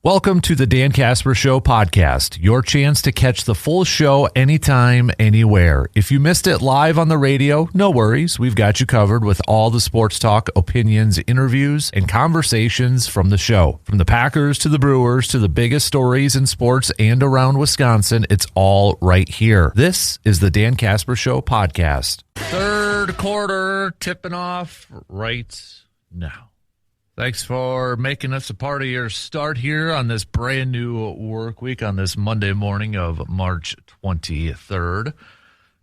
Welcome to the Dan Casper Show podcast, your chance to catch the full show anytime, anywhere. If you missed it live on the radio, no worries. We've got you covered with all the sports talk, opinions, interviews, and conversations from the show. From the Packers to the Brewers to the biggest stories in sports and around Wisconsin, it's all right here. This is the Dan Casper Show podcast. Third quarter tipping off right now. Thanks for making us a part of your start here on this brand new work week on this Monday morning of March 23rd.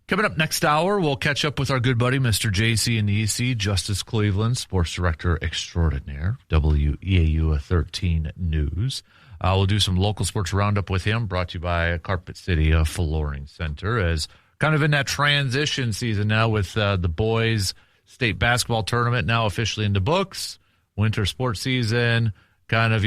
Coming up next hour, we'll catch up with our good buddy, Mr. JC Anisi, Justice Cleveland, sports director extraordinaire, WEAU 13 News. We'll do some local sports roundup with him, brought to you by Carpet City Flooring Center, as kind of in that transition season now with the boys' state basketball tournament now officially in the books. Winter sports season kind of,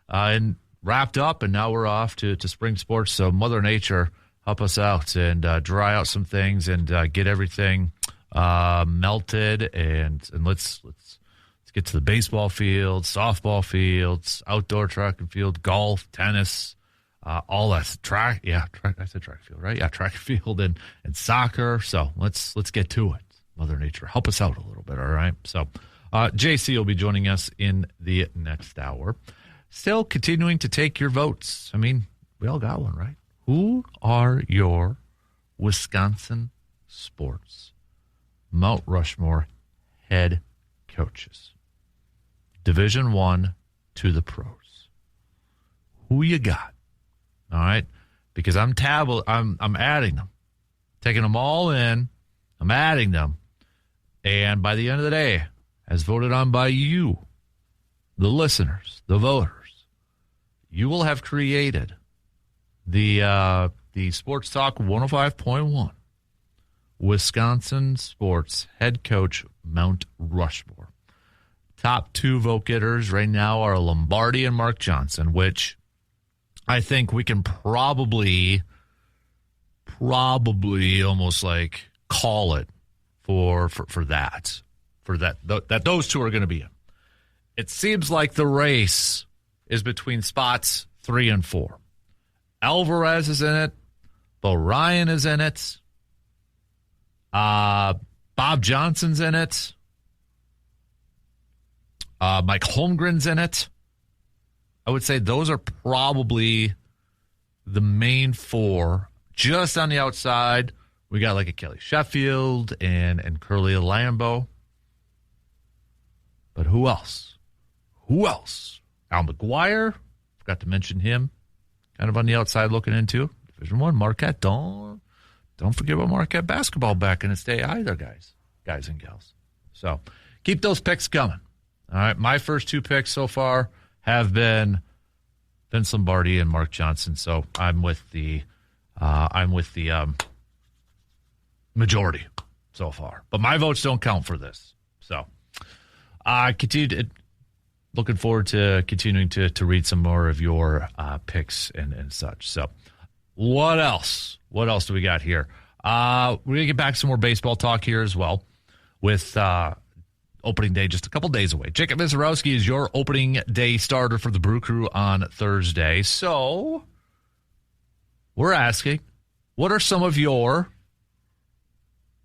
and wrapped up, and now we're off to spring sports. So Mother Nature help us out and dry out some things and get everything melted. And let's get to the baseball fields, softball fields, outdoor track and field, golf, tennis, all that track. Yeah, I said track and field, right? Yeah, track and field and soccer. So let's get to it. Mother Nature, help us out a little bit, all right? So JC will be joining us in the next hour. Still continuing to take your votes. I mean, we all got one, right? Who are your Wisconsin sports Mount Rushmore head coaches? Division I to the pros. Who you got? All right? Because I'm adding them. Taking them all in. I'm adding them. And by the end of the day, as voted on by you, the listeners, the voters, you will have created the Sports Talk 105.1 Wisconsin sports head coach Mount Rushmore. Top two vote getters right now are Lombardi and Mark Johnson, which I think we can probably almost like call it for that. That those two are going to be in. It seems like the race is between spots 3 and 4. Alvarez is in it. Bo Ryan is in it. Bob Johnson's in it. Mike Holmgren's in it. I would say those are probably the main 4. Just on the outside, we got like a Kelly Sheffield and Curly Lambeau. But who else? Al McGuire, forgot to mention him. Kind of on the outside looking into. Division I, Marquette. Don't forget about Marquette basketball back in its day either, guys and gals. So keep those picks coming. All right, my first 2 picks so far have been Vince Lombardi and Mark Johnson. So I'm with the majority so far. But my votes don't count for this. So looking forward to continuing to read some more of your picks and such. So what else? What else do we got here? We're going to get back to some more baseball talk here as well with opening day just a couple days away. Jacob Mizorowski is your opening day starter for the Brew Crew on Thursday. So we're asking, what are some of your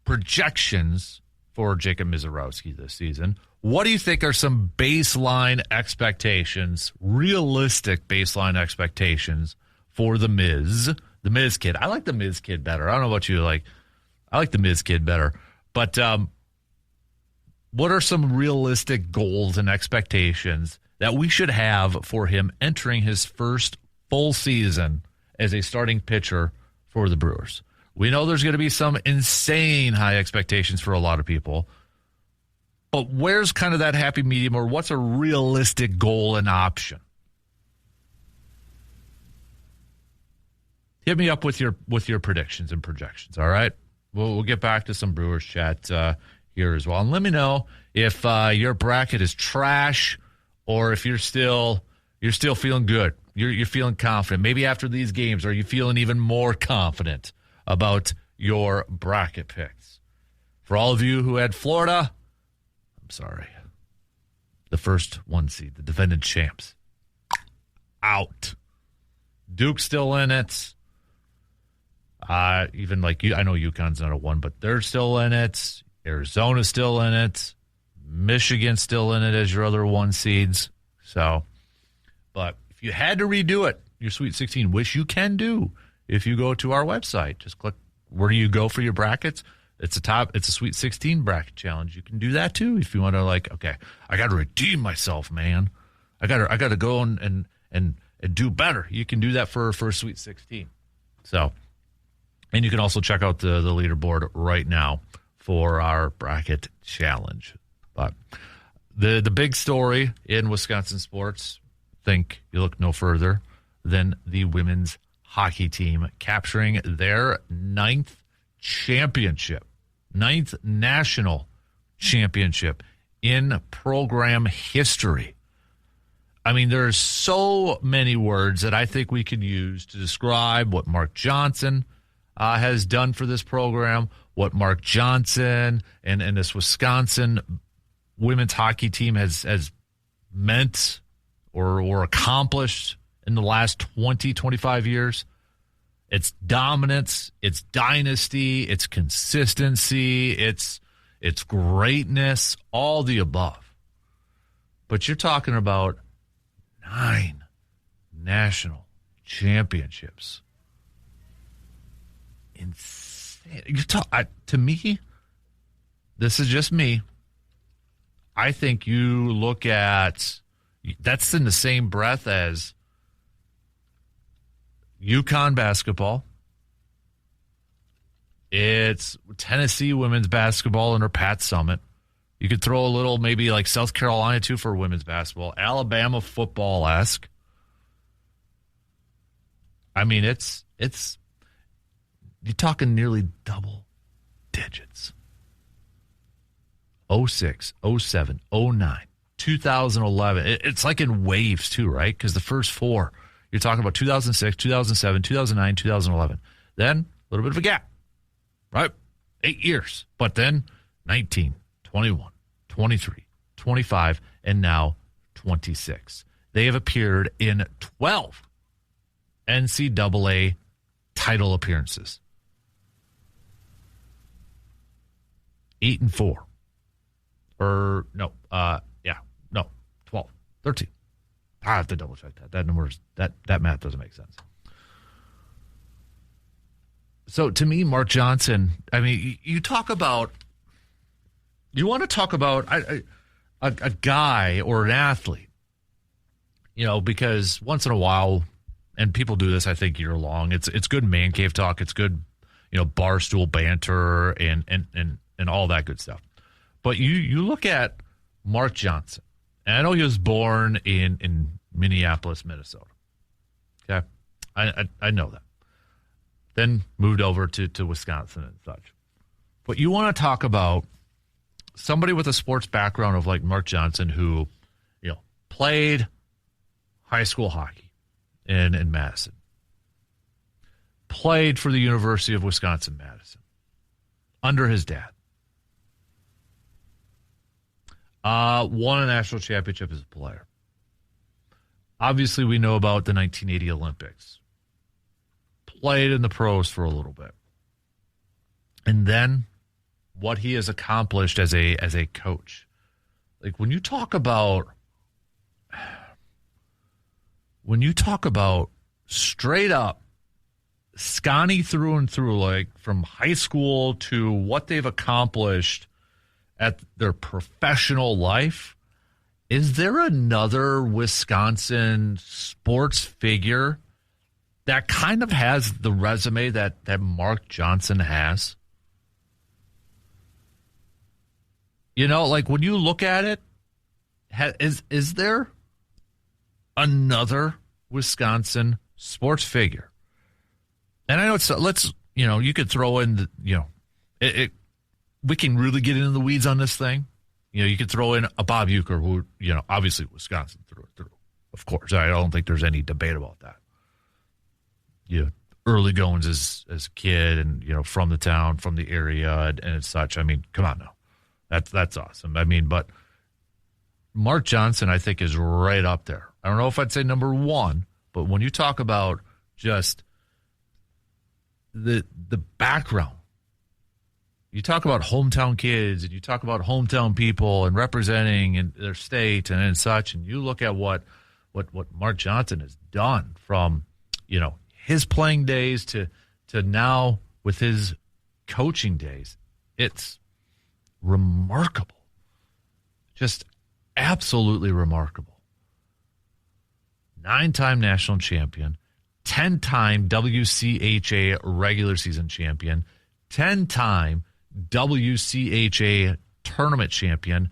projections for Jacob Mizorowski this season? What do you think are some baseline expectations, realistic baseline expectations for the Miz Kid? I like the Miz Kid better. I don't know what you like. I like the Miz Kid better. But what are some realistic goals and expectations that we should have for him entering his first full season as a starting pitcher for the Brewers? We know there's going to be some insane high expectations for a lot of people. But where's kind of that happy medium, or what's a realistic goal and option? Hit me up with your predictions and projections, all right? We'll get back to some Brewers chat here as well. And let me know if your bracket is trash or if you're still feeling good. You're feeling confident. Maybe after these games, are you feeling even more confident about your bracket picks? For all of you who had Florida, I'm sorry. The first 1 seed, the defending champs. out. Duke's still in it. Even like you, I know UConn's not a 1, but they're still in it. Arizona's still in it. Michigan's still in it as your other 1 seeds. So, but if you had to redo it, your Sweet 16, which you can do if you go to our website, just click where do you go for your brackets. It's a Sweet 16 bracket challenge. You can do that too if you want to. Like, okay, I got to redeem myself, man. I got to go and do better. You can do that for a Sweet 16. So, and you can also check out the leaderboard right now for our bracket challenge. But the big story in Wisconsin sports, think you look no further than the women's hockey team capturing their 9th championship, 9th national championship in program history. I mean, there's so many words that I think we can use to describe what Mark Johnson has done for this program, what Mark Johnson and this Wisconsin women's hockey team has meant or accomplished in the last 20, 25 years. It's dominance, it's dynasty, it's consistency, it's greatness, all the above. But you're talking about 9 national championships. Insane. To me, this is just me. I think you look at that's in the same breath as UConn basketball. It's Tennessee women's basketball under Pat Summitt. You could throw a little maybe like South Carolina too for women's basketball. Alabama football-esque. I mean, it's you're talking nearly double digits. 06, 07, 09, 2011. It's like in waves too, right? Because the first 4, you're talking about 2006, 2007, 2009, 2011. Then a little bit of a gap, right? 8 years. But then 19, 21, 23, 25, and now 26. They have appeared in 12 NCAA title appearances. 8-4. Or, no, 12, 13. I have to double check that. That math doesn't make sense. So to me, Mark Johnson, I mean, you want to talk about a guy or an athlete, because once in a while, and people do this, I think, year long, it's good man cave talk. It's good, barstool banter and all that good stuff. But you look at Mark Johnson, and I know he was born in Minneapolis, Minnesota. Okay, I know that. Then moved over to Wisconsin and such. But you want to talk about somebody with a sports background of like Mark Johnson, who played high school hockey in Madison, played for the University of Wisconsin-Madison under his dad. Won a national championship as a player. Obviously, we know about the 1980 Olympics. Played in the pros for a little bit. And then what he has accomplished as a coach. Like when you talk about straight up Scotty through and through, like from high school to what they've accomplished at their professional life, is there another Wisconsin sports figure that kind of has the resume that Mark Johnson has? Like when you look at it, is there another Wisconsin sports figure? And I know you could throw in we can really get into the weeds on this thing. You could throw in a Bob Uecker, who, obviously Wisconsin through. Of course, I don't think there's any debate about that. Early goings as a kid and, from the town, from the area and such. I mean, come on now. That's awesome. I mean, but Mark Johnson, I think, is right up there. I don't know if I'd say number 1, But when you talk about just the background, you talk about hometown kids and you talk about hometown people and representing in their state and such, and you look at what Mark Johnson has done from, his playing days to now with his coaching days, it's remarkable. Just absolutely remarkable. 9-time national champion, 10-time WCHA regular season champion, 10-time WCHA tournament champion,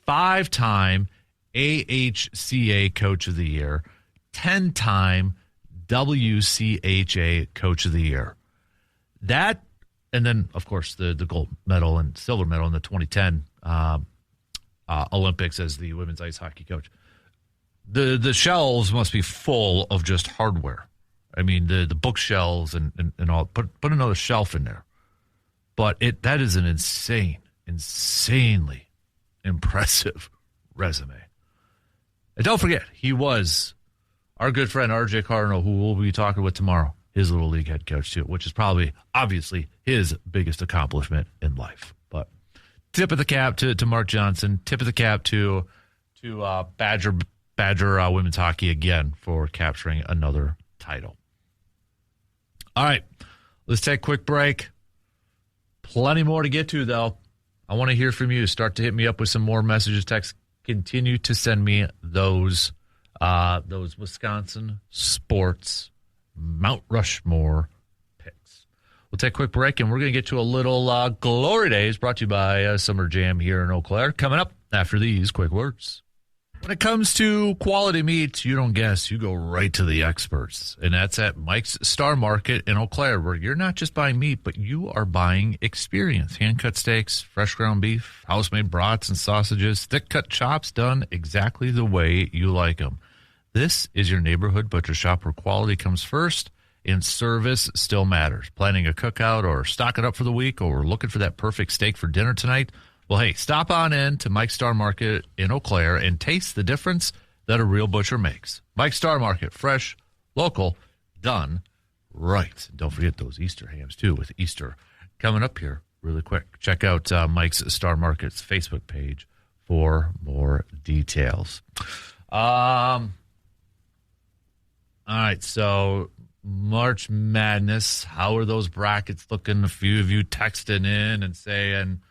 5-time AHCA Coach of the Year, 10-time WCHA Coach of the Year. That, and then, of course, the gold medal and silver medal in the 2010 Olympics as the women's ice hockey coach. The shelves must be full of just hardware. I mean, the bookshelves and all. Put another shelf in there. But that is an insanely impressive resume. And don't forget, he was our good friend R.J. Cardinal, who we'll be talking with tomorrow, his little league head coach too, which is probably, obviously, his biggest accomplishment in life. But tip of the cap to Mark Johnson, tip of the cap to Badger women's hockey again for capturing another title. All right, let's take a quick break. Plenty more to get to, though. I want to hear from you. Start to hit me up with some more messages, texts. Continue to send me those Wisconsin sports Mount Rushmore picks. We'll take a quick break, and we're going to get to a little Glory Days brought to you by Summer Jam here in Eau Claire. Coming up after these quick words. When it comes to quality meat, you don't guess. You go right to the experts, and that's at Mike's Star Market in Eau Claire, where you're not just buying meat, but you are buying experience. Hand-cut steaks, fresh ground beef, house-made brats and sausages, thick-cut chops done exactly the way you like them. This is your neighborhood butcher shop where quality comes first and service still matters. Planning a cookout or stocking up for the week or looking for that perfect steak for dinner tonight? Well, hey, stop on in to Mike's Star Market in Eau Claire and taste the difference that a real butcher makes. Mike's Star Market, fresh, local, done right. And don't forget those Easter hams, too, with Easter coming up here really quick. Check out Mike's Star Market's Facebook page for more details. All right, so March Madness, how are those brackets looking? A few of you texting in and saying,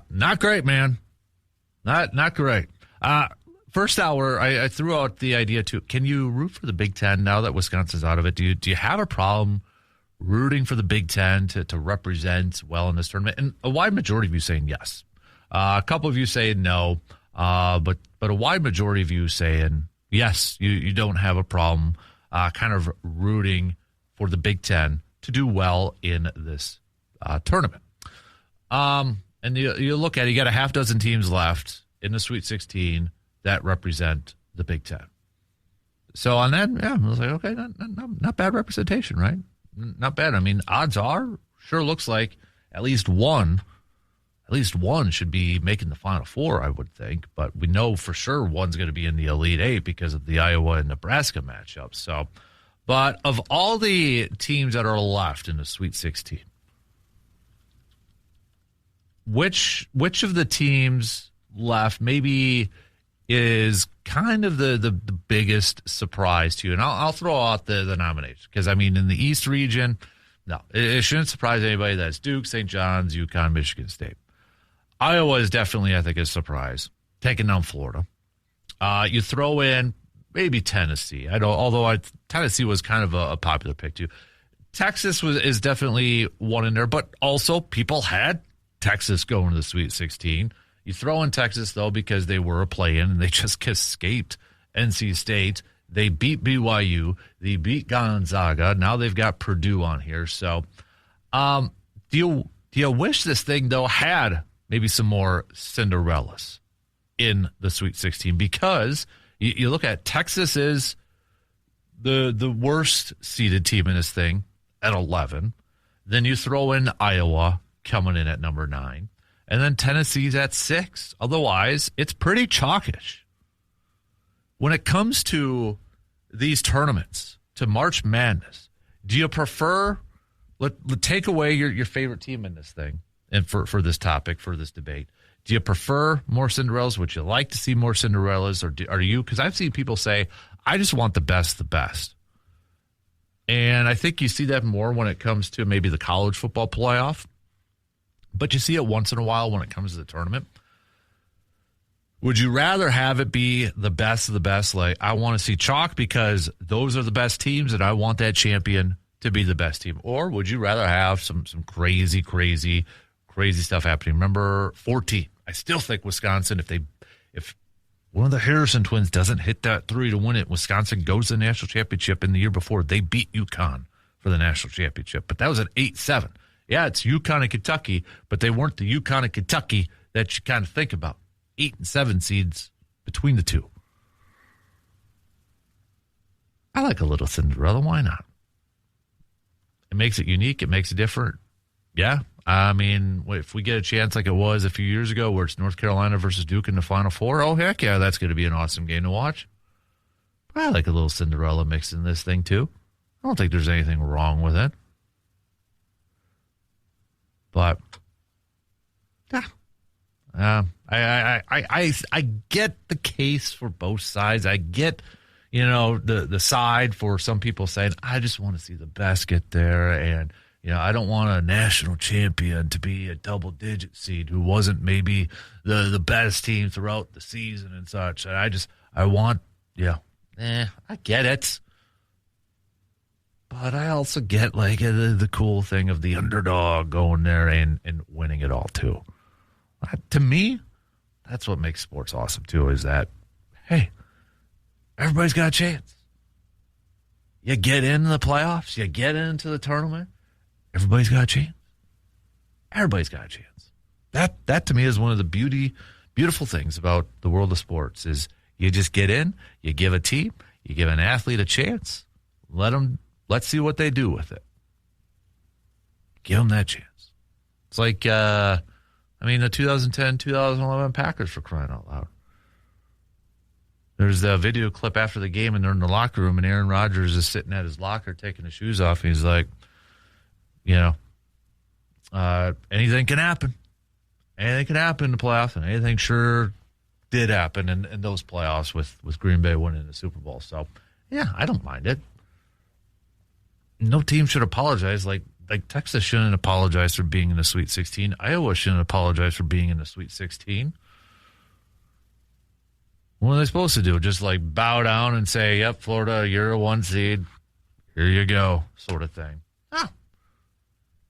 not great, man. Not great. First hour, I threw out the idea, too. Can you root for the Big Ten now that Wisconsin's out of it? Do you have a problem rooting for the Big Ten to represent well in this tournament? And a wide majority of you saying yes. A couple of you saying no, but a wide majority of you saying yes, you don't have a problem kind of rooting for the Big Ten to do well in this tournament. And you look at it, you got a half dozen teams left in the Sweet 16 that represent the Big Ten. So on that, yeah, I was like, okay, not bad representation, right? Not bad. I mean, odds are, sure looks like at least one should be making the Final Four, I would think. But we know for sure one's going to be in the Elite Eight because of the Iowa and Nebraska matchup. So, but of all the teams that are left in the Sweet 16, which of the teams left maybe is kind of the biggest surprise to you? And I'll throw out the nominations because, I mean, in the East region, no, it shouldn't surprise anybody that it's Duke, St. John's, UConn, Michigan State. Iowa is definitely, I think, a surprise, taking down Florida. You throw in maybe Tennessee. I know, although Tennessee was kind of a popular pick too. Texas is definitely one in there, but also people had Texas going to the Sweet 16. You throw in Texas, though, because they were a play-in, and they just escaped NC State. They beat BYU. They beat Gonzaga. Now they've got Purdue on here. So do you wish this thing, though, had maybe some more Cinderellas in the Sweet 16? Because you look at Texas is the worst-seeded team in this thing at 11. Then you throw in Iowa coming in at number 9. And then Tennessee's at 6. Otherwise, it's pretty chalkish. When it comes to these tournaments to March Madness, do you prefer, let take away your favorite team in this thing, and for this topic, for this debate, do you prefer more Cinderellas? Would you like to see more Cinderellas? Or are you, because I've seen people say, I just want the best, the best. And I think you see that more when it comes to maybe the college football playoff, but you see it once in a while when it comes to the tournament. Would you rather have it be the best of the best? Like, I want to see chalk because those are the best teams and I want that champion to be the best team. Or would you rather have some crazy stuff happening? Remember 14. I still think Wisconsin, if one of the Harrison twins doesn't hit that three to win it, Wisconsin goes to the national championship. In the year before, they beat UConn for the national championship. But that was an 8-7. Yeah, it's UConn and Kentucky, but they weren't the UConn and Kentucky that you kind of think about. 8 and 7 seeds between the two. I like a little Cinderella. Why not? It makes it unique. It makes it different. Yeah. I mean, if we get a chance like it was a few years ago where it's North Carolina versus Duke in the Final Four, oh, heck yeah, that's going to be an awesome game to watch. But I like a little Cinderella mix in this thing, too. I don't think there's anything wrong with it. But, yeah. I get the case for both sides. I get, the side for some people saying, I just want to see the best get there. And, I don't want a national champion to be a double-digit seed who wasn't maybe the best team throughout the season and such. And I get it. But I also get, the cool thing of the underdog going there and winning it all, too. To me, that's what makes sports awesome, too, is that, hey, everybody's got a chance. You get into the playoffs, you get into the tournament, everybody's got a chance. Everybody's got a chance. That to me, is one of the beautiful things about the world of sports is you just get in, you give a team, you give an athlete a chance, let's see what they do with it. Give them that chance. It's like, the 2010-2011 Packers, for crying out loud. There's a video clip after the game, and they're in the locker room, and Aaron Rodgers is sitting at his locker taking his shoes off, and he's like, anything can happen. Anything can happen in the playoffs, and anything sure did happen in those playoffs with Green Bay winning the Super Bowl. So, yeah, I don't mind it. No team should apologize. Like Texas shouldn't apologize for being in the Sweet 16. Iowa shouldn't apologize for being in the Sweet 16. What are they supposed to do? Just bow down and say, yep, Florida, you're a 1 seed. Here you go, sort of thing.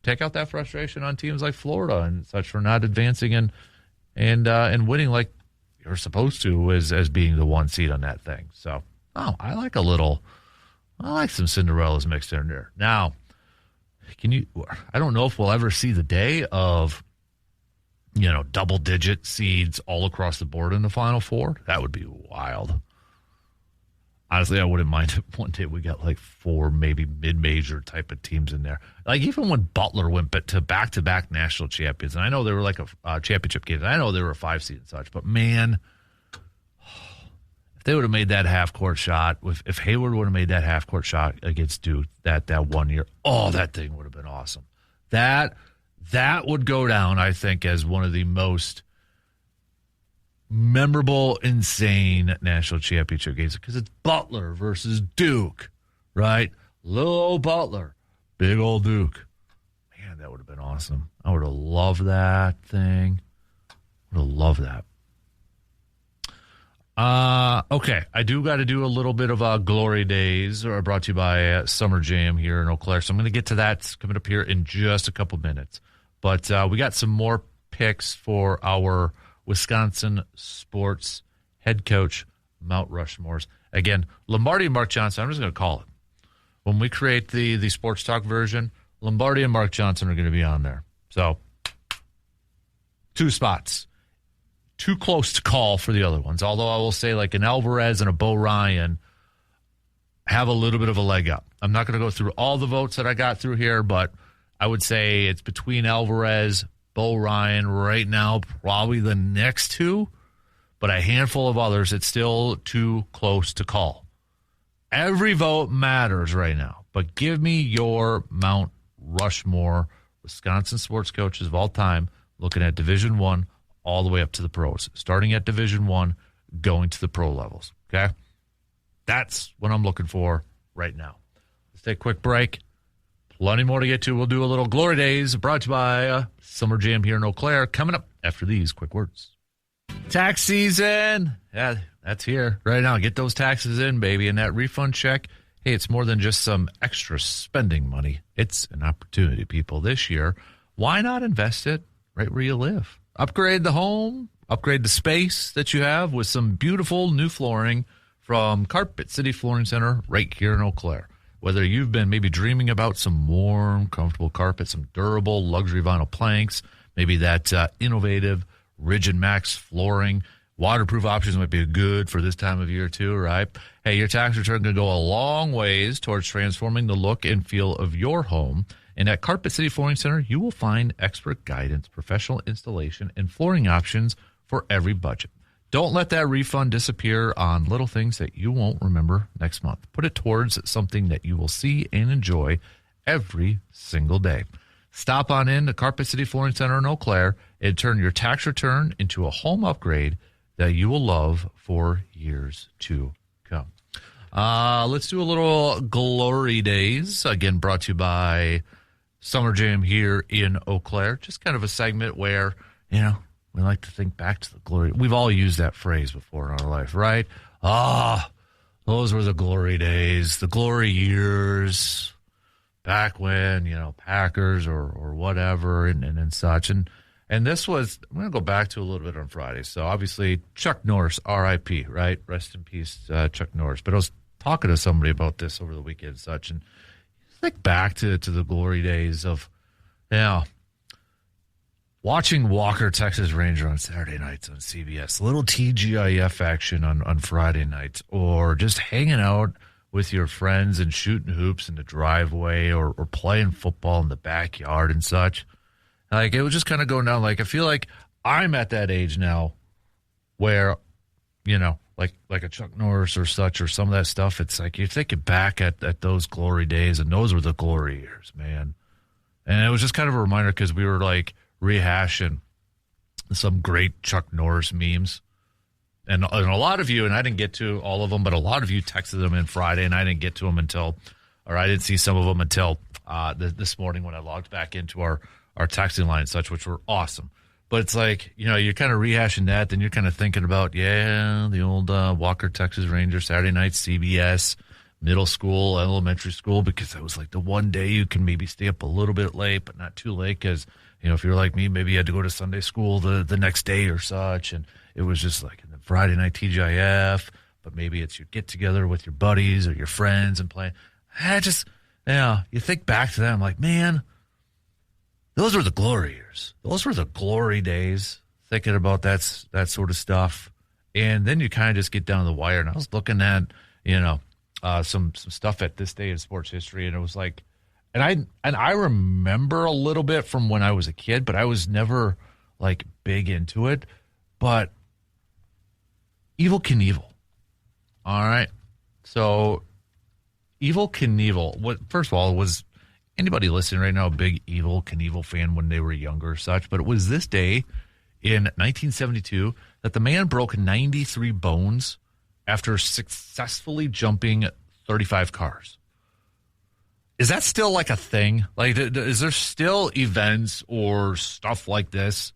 Take out that frustration on teams like Florida and such for not advancing and winning like you're supposed to as being the 1 seed on that thing. So, I like some Cinderellas mixed in there. Now, I don't know if we'll ever see the day of, double-digit seeds all across the board in the Final Four. That would be wild. Honestly, I wouldn't mind if one day we got 4 maybe mid-major type of teams in there. Even when Butler went to back-to-back national champions, and I know they were a championship game, and I know they were a 5 seed and such, but man, if they would have made that half-court shot, if Hayward would have made that half-court shot against Duke that 1 year, that thing would have been awesome. That would go down, I think, as one of the most memorable, insane national championship games because it's Butler versus Duke, right? Little old Butler, big old Duke. Man, that would have been awesome. I would have loved that thing. Would have loved that. Okay, I do got to do a little bit of Glory Days, brought to you by Summer Jam here in Eau Claire. So I'm going to get to that coming up here in just a couple minutes. But we got some more picks for our Wisconsin sports head coach, Mount Rushmores. Again, Lombardi and Mark Johnson, I'm just going to call it. When we create the sports talk version, Lombardi and Mark Johnson are going to be on there. So, 2 spots. Too close to call for the other ones. Although I will say an Alvarez and a Bo Ryan have a little bit of a leg up. I'm not going to go through all the votes that I got through here, but I would say it's between Alvarez, Bo Ryan right now, probably the next 2, but a handful of others, it's still too close to call. Every vote matters right now, but give me your Mount Rushmore Wisconsin sports coaches of all time, looking at Division I all the way up to the pros, starting at Division I, going to the pro levels, okay? That's what I'm looking for right now. Let's take a quick break. Plenty more to get to. We'll do a little Glory Days brought to you by Summer Jam here in Eau Claire, coming up after these quick words. Tax season. Yeah, that's here right now. Get those taxes in, baby. And that refund check, hey, it's more than just some extra spending money. It's an opportunity, people. This year, why not invest it right where you live? Upgrade the home, upgrade the space that you have with some beautiful new flooring from Carpet City Flooring Center right here in Eau Claire. Whether you've been maybe dreaming about some warm, comfortable carpet, some durable luxury vinyl planks, maybe that innovative Rigid Max flooring, waterproof options might be good for this time of year too, right? Hey, your tax return can go a long ways towards transforming the look and feel of your home. And at Carpet City Flooring Center, you will find expert guidance, professional installation, and flooring options for every budget. Don't let that refund disappear on little things that you won't remember next month. Put it towards something that you will see and enjoy every single day. Stop on in to Carpet City Flooring Center in Eau Claire and turn your tax return into a home upgrade that you will love for years to come. Let's do a little Glory Days, again brought to you by Summer Jam here in Eau Claire. Just kind of a segment where, we like to think back to the glory. We've all used that phrase before in our life, right? Those were the glory days, the glory years, back when, Packers or whatever and such. And this was, I'm going to go back to a little bit on Friday. So obviously Chuck Norris, R.I.P., right? Rest in peace, Chuck Norris. But I was talking to somebody about this over the weekend and such, and think back to the glory days of, watching Walker, Texas Ranger on Saturday nights on CBS, little TGIF action on Friday nights, or just hanging out with your friends and shooting hoops in the driveway or playing football in the backyard and such. Like, it was just kind of going down. Like, I feel like I'm at that age now where, like a Chuck Norris or such or some of that stuff, it's like you're thinking back at those glory days, and those were the glory years, man. And it was just kind of a reminder because we were like rehashing some great Chuck Norris memes. And a lot of you, and I didn't get to all of them, but a lot of you texted them in Friday, and I didn't get to them I didn't see some of them until this morning when I logged back into our texting line and such, which were awesome. But it's like, you're kind of rehashing that, then you're kind of thinking about, the old Walker, Texas Ranger, Saturday night, CBS, middle school, elementary school, because that was like the one day you can maybe stay up a little bit late, but not too late, because, if you're like me, maybe you had to go to Sunday school the next day or such, and it was just like the Friday night TGIF, but maybe it's your get-together with your buddies or your friends and playing. You think back to them like, man, those were the glory years. Those were the glory days, thinking about that sort of stuff. And then you kind of just get down to the wire. And I was looking at, some stuff at this day in sports history, and it was like, and I remember a little bit from when I was a kid, but I was never like big into it. But Evel Knievel. All right. So Evel Knievel, first of all, was anybody listening right now a big Evel Knievel fan when they were younger or such? But it was this day in 1972 that the man broke 93 bones after successfully jumping 35 cars. Is that still like a thing? Like, is there still events or stuff like this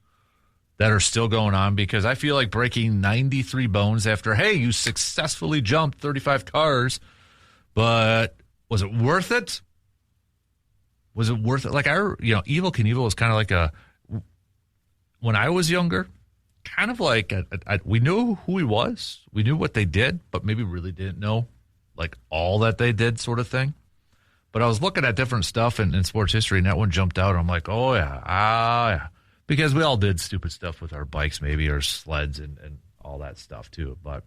that are still going on? Because I feel like breaking 93 bones after, hey, you successfully jumped 35 cars, but was it worth it? Was it worth it? Like, Evel Knievel was kind of like when I was younger, kind of like, we knew who he was. We knew what they did, but maybe really didn't know, like, all that they did sort of thing. But I was looking at different stuff in sports history, and that one jumped out. And I'm like, oh, yeah. Because we all did stupid stuff with our bikes, maybe, or sleds and all that stuff, too. But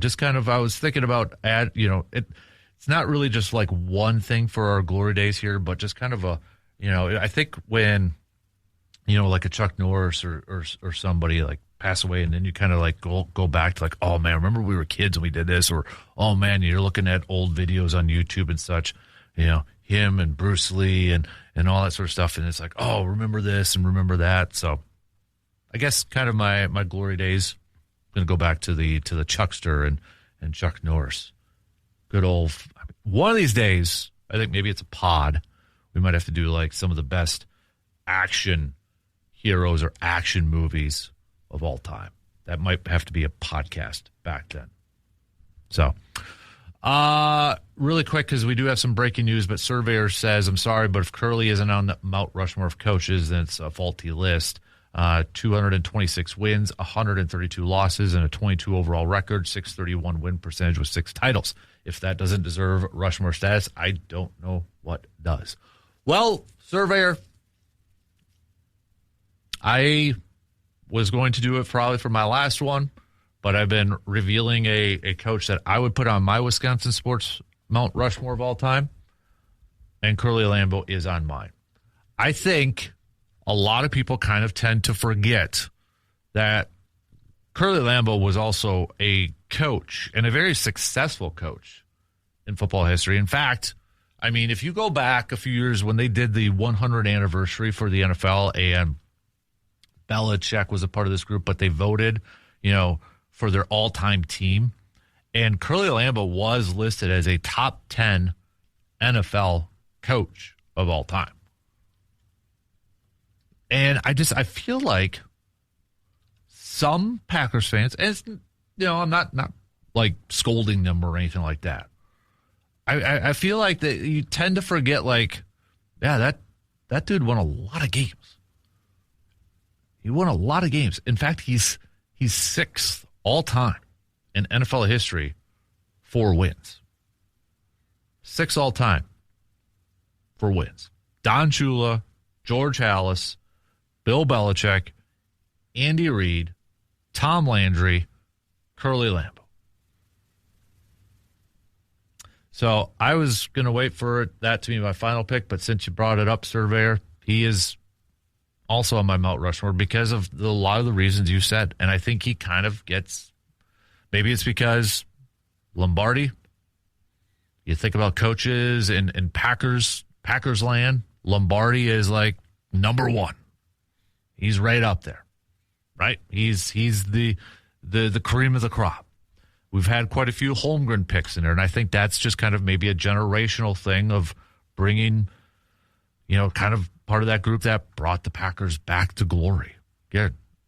just kind of, I was thinking about, it's not really just like one thing for our glory days here, but just kind of I think when, like a Chuck Norris or somebody like pass away, and then you kind of like go back to like, oh man, remember we were kids and we did this, or oh man, you're looking at old videos on YouTube and such, him and Bruce Lee and all that sort of stuff, and it's like, oh, remember this and remember that. So I guess kind of my glory days. I'm gonna go back to the Chuckster and Chuck Norris. Good old. One of these days, I think maybe it's a pod. We might have to do like some of the best action heroes or action movies of all time. That might have to be a podcast back then. So, really quick, because we do have some breaking news, but Surveyor says, I'm sorry, but if Curley isn't on the Mount Rushmore of coaches, then it's a faulty list. 226 wins, 132 losses, and a 22 overall record, 631 win percentage with 6 titles. If that doesn't deserve Rushmore status, I don't know what does. Well, Surveyor, I was going to do it probably for my last one, but I've been revealing a coach that I would put on my Wisconsin sports Mount Rushmore of all time, and Curly Lambeau is on mine. I think a lot of people kind of tend to forget that Curly Lambeau was also a coach, and a very successful coach in football history. In fact, I mean, if you go back a few years when they did the 100th anniversary for the NFL, and Belichick was a part of this group, but they voted, for their all-time team, and Curly Lambeau was listed as a top 10 NFL coach of all time. And I feel like some Packers fans, and I'm not like scolding them or anything like that. I feel like that you tend to forget, like, yeah, that dude won a lot of games. He won a lot of games. In fact, he's 6th all time in NFL history for wins. 6th all time for wins. Don Shula, George Halas, Bill Belichick, Andy Reid, Tom Landry, Curly Lambeau. So I was going to wait for that to be my final pick, but since you brought it up, Surveyor, he is also on my Mount Rushmore because of a lot of the reasons you said. And I think he kind of gets, maybe it's because Lombardi, you think about coaches in Packers land, Lombardi is like number one. He's right up there, right? He's the cream of the crop. We've had quite a few Holmgren picks in there, and I think that's just kind of maybe a generational thing of bringing, kind of part of that group that brought the Packers back to glory,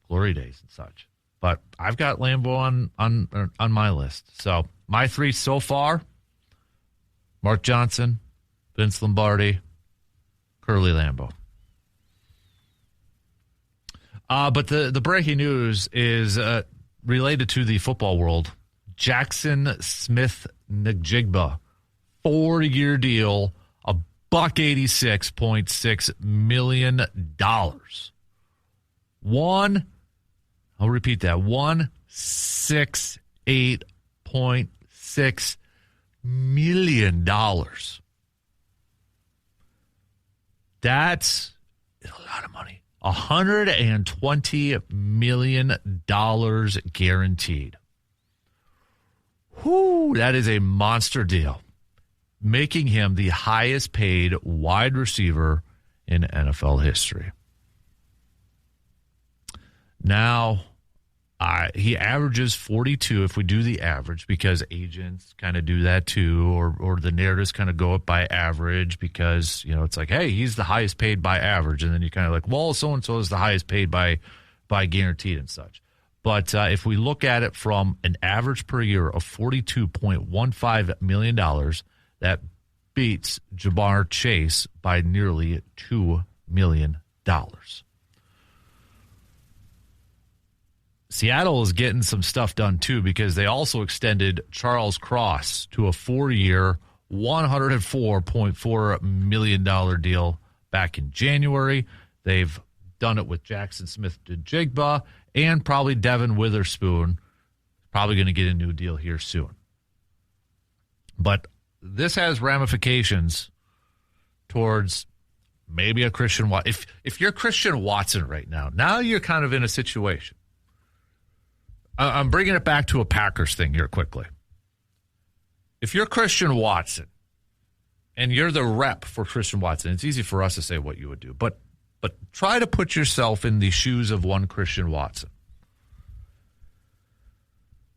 glory days and such. But I've got Lambeau on my list. So my 3 so far: Mark Johnson, Vince Lombardi, Curly Lambeau. But the breaking news is related to the football world. Jackson Smith Njigba, 4-year deal, $186.6 million. I'll repeat that, $168.6 million. That's a lot of money. $120 million guaranteed. Whoo, that is a monster deal, making him the highest paid wide receiver in NFL history. Now, he averages 42 if we do the average, because agents kind of do that too, or the narratives kind of go up by average because, it's like, hey, he's the highest paid by average. And then you kind of like, well, so-and-so is the highest paid by guaranteed and such. But if we look at it from an average per year of $42.15 million, that beats Jamar Chase by nearly $2 million. Seattle is getting some stuff done, too, because they also extended Charles Cross to a 4-year, $104.4 million deal back in January. They've done it with Jackson Smith-Njigba and probably Devin Witherspoon. Probably going to get a new deal here soon. But this has ramifications towards maybe a Christian Watson. If you're Christian Watson right now you're kind of in a situation. I'm bringing it back to a Packers thing here quickly. If you're Christian Watson and you're the rep for Christian Watson, it's easy for us to say what you would do, but try to put yourself in the shoes of one Christian Watson.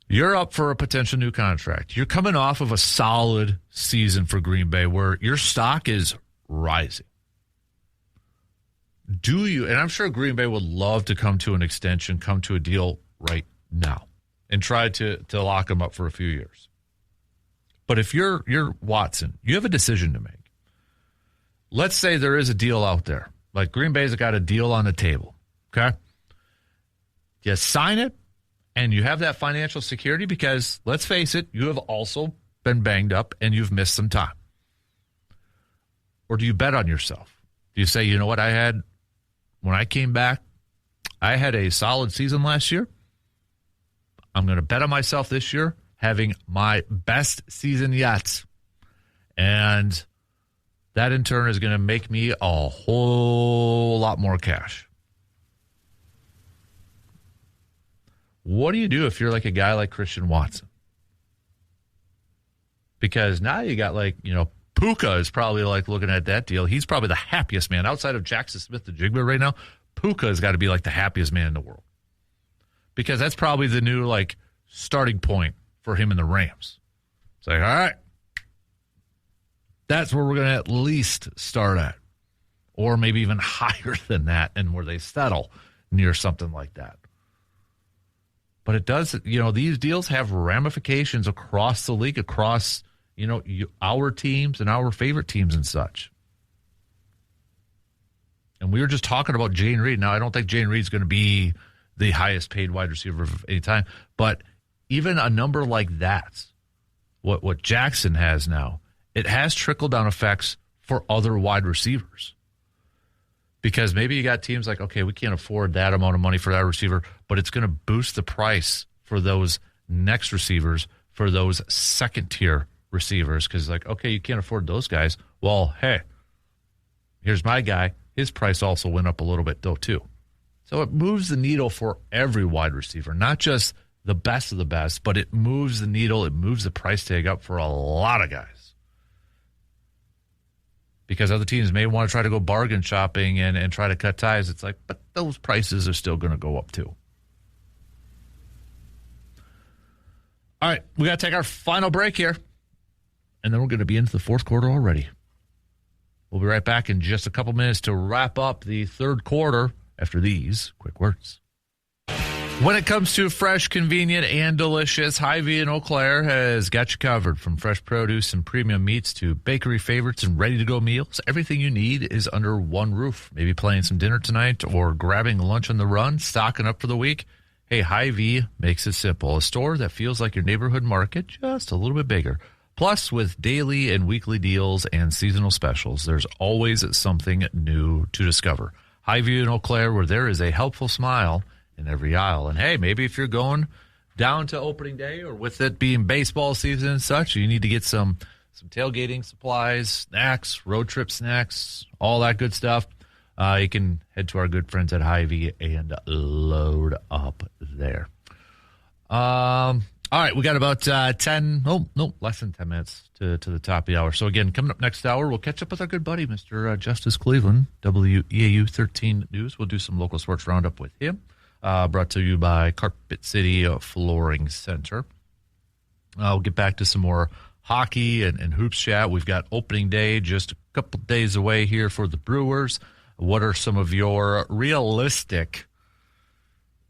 You're up for a potential new contract. You're coming off of a solid season for Green Bay where your stock is rising. Do you, and I'm sure Green Bay would love to come to an extension, come to a deal right now and try to lock him up for a few years. But if you're Watson, you have a decision to make. Let's say there is a deal out there. Like Green Bay's got a deal on the table, okay? You sign it, and you have that financial security because, let's face it, you have also been banged up and you've missed some time. Or do you bet on yourself? Do you say, you know what, when I came back, I had a solid season last year. I'm going to bet on myself this year, having my best season yet. And that in turn is going to make me a whole lot more cash. What do you do if you're like a guy like Christian Watson? Because now you got Puka is probably like looking at that deal. He's probably the happiest man outside of Jackson Smith-Njigba right now. Puka has got to be like the happiest man in the world. Because that's probably the new starting point for him in the Rams. It's like, all right, that's where we're going to at least start at. Or maybe even higher than that and where they settle near something like that. But it does, these deals have ramifications across the league, across, our teams and our favorite teams and such. And we were just talking about Jane Reed. Now, I don't think Jane Reed's going to be the highest paid wide receiver of any time. But even a number like that, what Jackson has now, it has trickle-down effects for other wide receivers. Because maybe you got teams like, okay, we can't afford that amount of money for that receiver, but it's going to boost the price for those next receivers, for those second-tier receivers. Because okay, you can't afford those guys. Well, hey, here's my guy. His price also went up a little bit, though, too. So it moves the needle for every wide receiver, not just the best of the best, but it moves the needle. It moves the price tag up for a lot of guys. Because other teams may want to try to go bargain shopping and try to cut ties. It's like, but those prices are still going to go up too. All right, we got to take our final break here. And then we're going to be into the fourth quarter already. We'll be right back in just a couple minutes to wrap up the third quarter after these quick words. When it comes to fresh, convenient, and delicious, Hy-Vee in Eau Claire has got you covered. From fresh produce and premium meats to bakery favorites and ready-to-go meals, everything you need is under one roof. Maybe planning some dinner tonight or grabbing lunch on the run, stocking up for the week. Hey, Hy-Vee makes it simple. A store that feels like your neighborhood market, just a little bit bigger. Plus, with daily and weekly deals and seasonal specials, there's always something new to discover. Hy-Vee in Eau Claire, where there is a helpful smile in every aisle. And hey, maybe if you're going down to opening day or with it being baseball season and such, you need to get some tailgating supplies, snacks, road trip snacks, all that good stuff. You can head to our good friends at Hy-Vee and load up there. All right, we got about less than 10 minutes to the top of the hour. So again, coming up next hour, we'll catch up with our good buddy, Mr. Justice Cleveland, WEAU 13 News. We'll do some local sports roundup with him. Brought to you by Carpet City Flooring Center. We'll get back to some more hockey and hoops chat. We've got opening day just a couple days away here for the Brewers. What are some of your realistic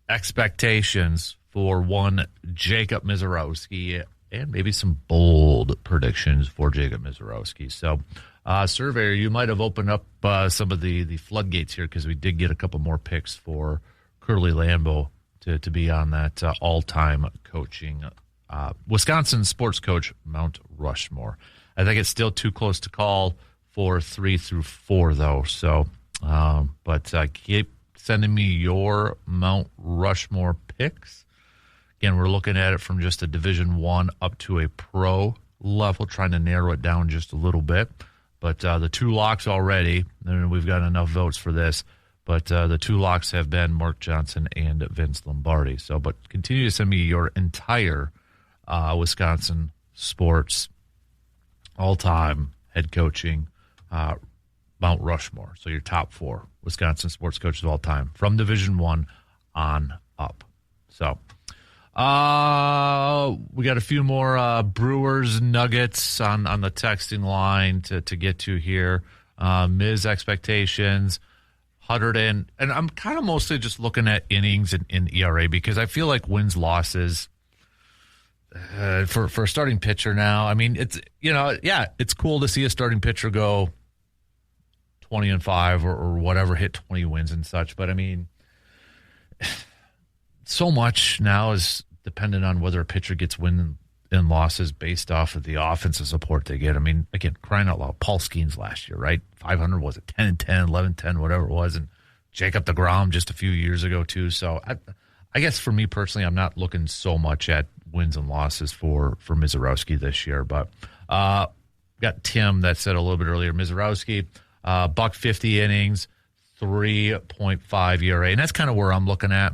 expectations for one Jacob Misiorowski and maybe some bold predictions for Jacob Misiorowski? So, Surveyor, you might have opened up some of the floodgates here because we did get a couple more picks for Curly Lambeau to be on that all-time coaching Wisconsin sports coach Mount Rushmore. I think it's still too close to call for 3 through 4, though. So, but keep sending me your Mount Rushmore picks. Again, we're looking at it from just a Division I up to a pro level, trying to narrow it down just a little bit. But the 2 locks already, and we've got enough votes for this. But the two locks have been Mark Johnson and Vince Lombardi. So, but continue to send me your entire Wisconsin sports all-time head coaching Mount Rushmore. So your top 4 Wisconsin sports coaches of all time from Division I on up. So we got a few more Brewers Nuggets on the texting line to get to here. Miz expectations, 100 and I'm kind of mostly just looking at innings and ERA because I feel like wins, losses for a starting pitcher now. I mean, it's, it's cool to see a starting pitcher go 20-5 or whatever, hit 20 wins and such. But I mean, so much now is dependent on whether a pitcher gets wins and losses based off of the offensive support they get. I mean, again, crying out loud, Paul Skeens last year, right? 500, was it 10-10, 11-10, whatever it was, and Jacob deGrom just a few years ago too. So I guess for me personally, I'm not looking so much at wins and losses for Mizorowski this year. But got Tim that said a little bit earlier, Mizorowski, $150 innings, 3.5 ERA, and that's kind of where I'm looking at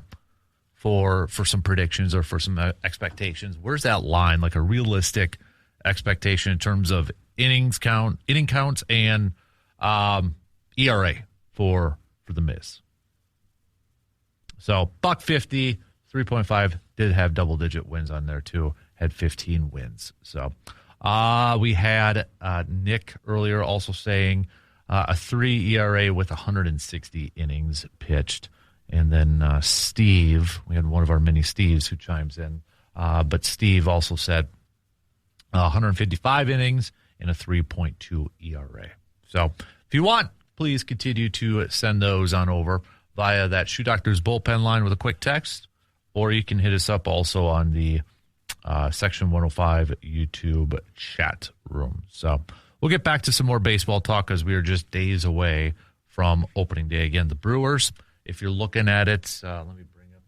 for some predictions or for some expectations. Where's that line, like a realistic expectation in terms of inning counts, and ERA for the Miz? So $150, 3.5, did have double-digit wins on there too, had 15 wins. So we had Nick earlier also saying a 3 ERA with 160 innings pitched. And then Steve, we had one of our many Steves who chimes in, but Steve also said 155 innings and a 3.2 ERA. So if you want, please continue to send those on over via that Shoe Doctor's bullpen line with a quick text, or you can hit us up also on the Section 105 YouTube chat room. So we'll get back to some more baseball talk as we are just days away from opening day. Again, the Brewers, if you're looking at it, let me bring up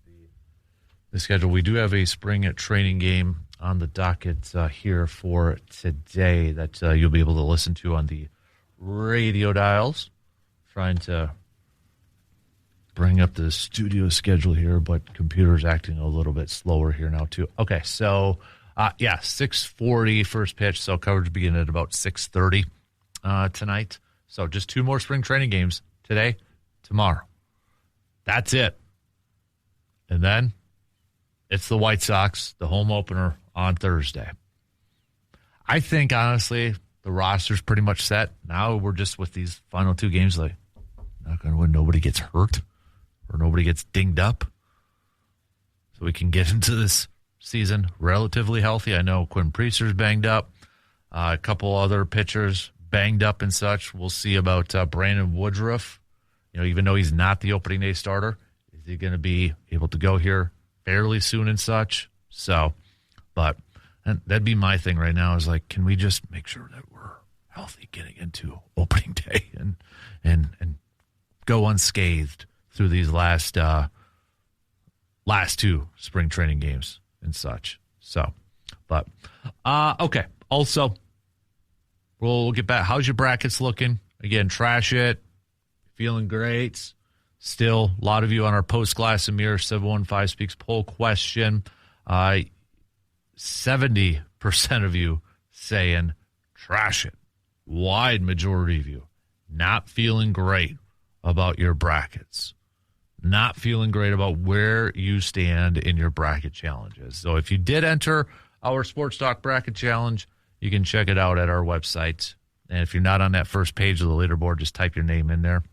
the schedule. We do have a spring training game on the docket here for today that you'll be able to listen to on the radio dials. Trying to bring up the studio schedule here, but computer's acting a little bit slower here now too. Okay, so 6:40 first pitch, so coverage beginning at about 6:30 tonight. So just 2 more spring training games today, tomorrow. That's it. And then it's the White Sox, the home opener on Thursday. I think, honestly, the roster's pretty much set. Now we're just with these final 2 games, like, not going to win. Nobody gets hurt or nobody gets dinged up. So we can get into this season relatively healthy. I know Quinn Priester's banged up. A couple other pitchers banged up and such. We'll see about Brandon Woodruff. Even though he's not the opening day starter, is he going to be able to go here fairly soon and such? So, but that'd be my thing right now is like, can we just make sure that we're healthy getting into opening day and go unscathed through these last 2 spring training games and such. So, but okay. Also, we'll get back. How's your brackets looking? Again, trash it. Feeling great. Still, a lot of you on our Post Glass and Mirror 715 Speaks poll question. 70% of you saying trash it. Wide majority of you not feeling great about your brackets. Not feeling great about where you stand in your bracket challenges. So if you did enter our Sports Talk Bracket Challenge, you can check it out at our website. And if you're not on that first page of the leaderboard, just type your name in there,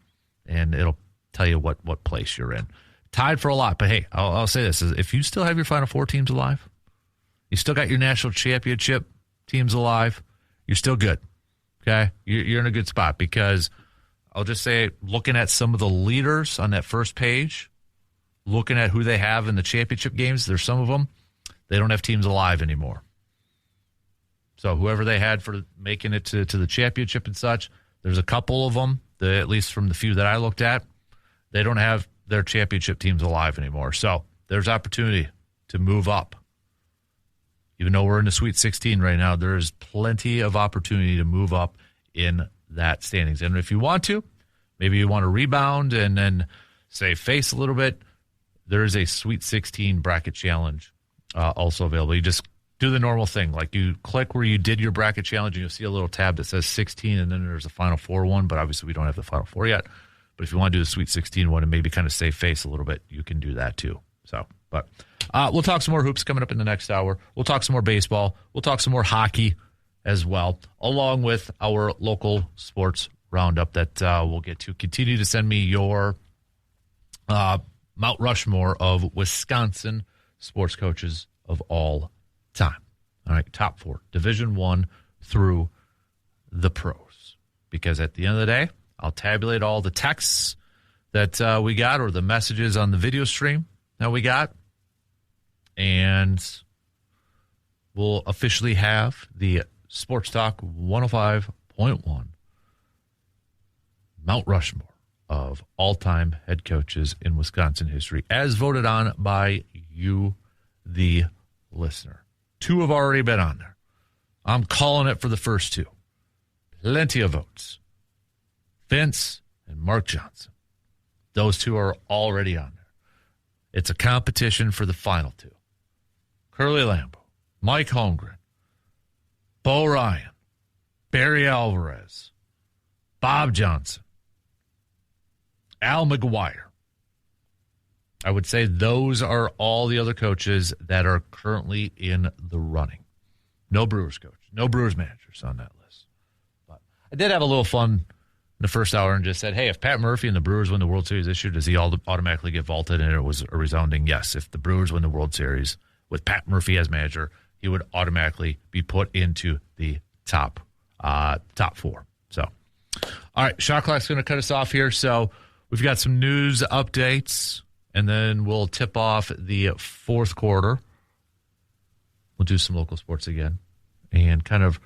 and it'll tell you what place you're in. Tied for a lot, but hey, I'll say this. If you still have your Final Four teams alive, you still got your national championship teams alive, you're still good, okay? You're in a good spot because I'll just say, looking at some of the leaders on that first page, looking at who they have in the championship games, there's some of them, they don't have teams alive anymore. So whoever they had for making it to the championship and such, there's a couple of them, at least from the few that I looked at, they don't have their championship teams alive anymore. So there's opportunity to move up. Even though we're in the Sweet 16 right now, there is plenty of opportunity to move up in that standings. And if you want to, maybe you want to rebound and then save face a little bit, there is a Sweet 16 bracket challenge also available. You just do the normal thing. Like you click where you did your bracket challenge, and you'll see a little tab that says 16, and then there's a Final Four one, but obviously we don't have the Final Four yet. But if you want to do the Sweet 16 one and maybe kind of save face a little bit, you can do that too. So, but we'll talk some more hoops coming up in the next hour. We'll talk some more baseball. We'll talk some more hockey as well, along with our local sports roundup that we'll get to. Continue to send me your Mount Rushmore of Wisconsin sports coaches of all time. All right, top 4, Division I through the pros. Because at the end of the day, I'll tabulate all the texts that we got or the messages on the video stream that we got, and we'll officially have the Sports Talk 105.1 Mount Rushmore of all-time head coaches in Wisconsin history, as voted on by you, the listener. 2 have already been on there. I'm calling it for the first 2. Plenty of votes. Vince and Mark Johnson. Those 2 are already on there. It's a competition for the final 2. Curly Lambeau, Mike Holmgren, Bo Ryan, Barry Alvarez, Bob Johnson, Al McGuire. I would say those are all the other coaches that are currently in the running. No Brewers coach, no Brewers managers on that list. But I did have a little fun in the first hour and just said, hey, if Pat Murphy and the Brewers win the World Series this year, does he automatically get vaulted? And it was a resounding yes. If the Brewers win the World Series with Pat Murphy as manager, he would automatically be put into the top 4. So, all right, shot clock's going to cut us off here. So we've got some news updates, and then we'll tip off the fourth quarter. We'll do some local sports again and kind of